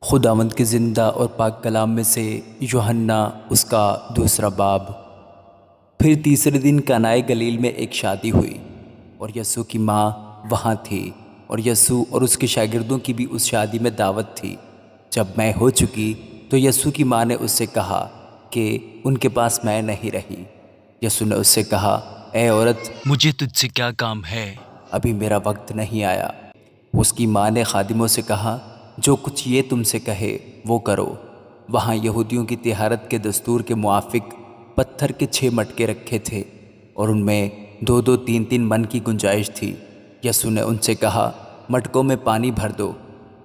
خداوند کے زندہ اور پاک کلام میں سے یوحنا اس کا دوسرا باب۔ پھر تیسرے دن کانائے گلیل میں ایک شادی ہوئی اور یسوع کی ماں وہاں تھی، اور یسوع اور اس کے شاگردوں کی بھی اس شادی میں دعوت تھی۔ جب میں ہو چکی تو یسوع کی ماں نے اس سے کہا کہ ان کے پاس میں نہیں رہی۔ یسوع نے اس سے کہا، اے عورت، مجھے تجھ سے کیا کام ہے؟ ابھی میرا وقت نہیں آیا۔ اس کی ماں نے خادموں سے کہا، جو کچھ یہ تم سے کہے وہ کرو۔ وہاں یہودیوں کی طہارت کے دستور کے موافق پتھر کے 6 مٹکے رکھے تھے، اور ان میں 2 3 من کی گنجائش تھی۔ یسوع نے ان سے کہا، مٹکوں میں پانی بھر دو۔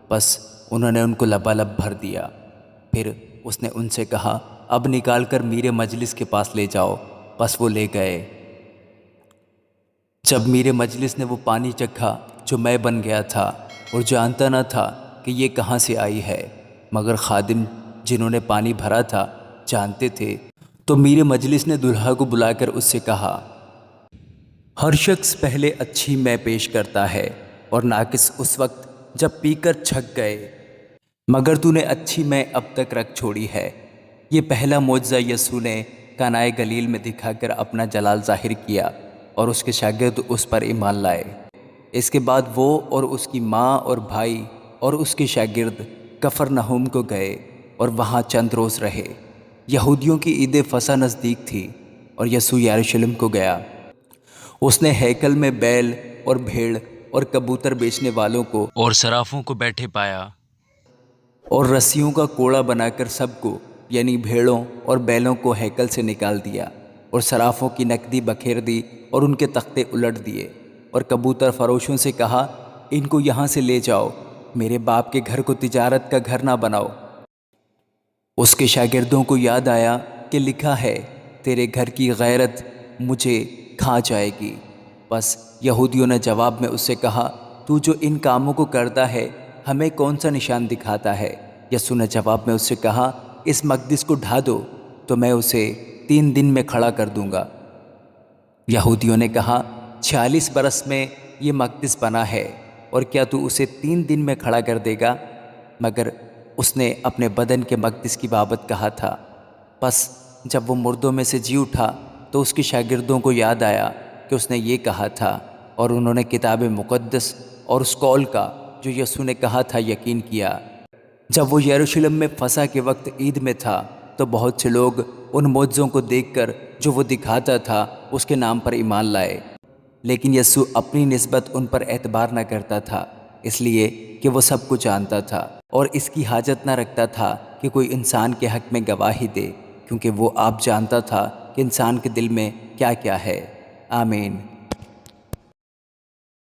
بس انہوں نے ان کو لبالب بھر دیا۔ پھر اس نے ان سے کہا، اب نکال کر میرے مجلس کے پاس لے جاؤ۔ بس وہ لے گئے۔ جب میرے مجلس نے وہ پانی چکھا جو میں بن گیا تھا، اور جانتا نہ تھا کہ یہ کہاں سے آئی ہے، مگر خادم جنہوں نے پانی بھرا تھا جانتے تھے، تو میرے مجلس نے دلہا کو بلا کر اس سے کہا، ہر شخص پہلے اچھی مے پیش کرتا ہے، اور ناقص اس وقت جب پی کر چھک گئے، مگر تو نے اچھی مے اب تک رکھ چھوڑی ہے۔ یہ پہلا معجزہ یسوع نے کانائے گلیل میں دکھا کر اپنا جلال ظاہر کیا، اور اس کے شاگرد اس پر ایمان لائے۔ اس کے بعد وہ اور اس کی ماں اور بھائی اور اس کے شاگرد کفرنہوم کو گئے اور وہاں چند روز رہے۔ یہودیوں کی عید فصح نزدیک تھی، اور یسوع یروشلم کو گیا۔ اس نے ہیکل میں بیل اور بھیڑ اور کبوتر بیچنے والوں کو اور صرافوں کو بیٹھے پایا۔ اور رسیوں کا کوڑا بنا کر سب کو، یعنی بھیڑوں اور بیلوں کو ہیکل سے نکال دیا، اور صرافوں کی نقدی بکھیر دی اور ان کے تختے الٹ دیے، اور کبوتر فروشوں سے کہا، ان کو یہاں سے لے جاؤ، میرے باپ کے گھر کو تجارت کا گھر نہ بناؤ۔ اس کے شاگردوں کو یاد آیا کہ لکھا ہے، تیرے گھر کی غیرت مجھے کھا جائے گی۔ بس یہودیوں نے جواب میں اس سے کہا، تو جو ان کاموں کو کرتا ہے ہمیں کون سا نشان دکھاتا ہے؟ یسوع نے جواب میں اس سے کہا، اس مقدس کو ڈھا دو تو میں اسے 3 دن میں کھڑا کر دوں گا۔ یہودیوں نے کہا، 46 برس میں یہ مقدس بنا ہے، اور کیا تو اسے 3 دن میں کھڑا کر دے گا؟ مگر اس نے اپنے بدن کے مقدس کی بابت کہا تھا۔ پس جب وہ مردوں میں سے جی اٹھا تو اس کے شاگردوں کو یاد آیا کہ اس نے یہ کہا تھا، اور انہوں نے کتاب مقدس اور اس قول کا جو یسوع نے کہا تھا یقین کیا۔ جب وہ یروشلم میں فصح کے وقت عید میں تھا تو بہت سے لوگ ان معجزوں کو دیکھ کر جو وہ دکھاتا تھا اس کے نام پر ایمان لائے، لیکن یسوع اپنی نسبت ان پر اعتبار نہ کرتا تھا، اس لیے کہ وہ سب کچھ جانتا تھا، اور اس کی حاجت نہ رکھتا تھا کہ کوئی انسان کے حق میں گواہی دے، کیونکہ وہ آپ جانتا تھا کہ انسان کے دل میں کیا کیا ہے۔ آمین۔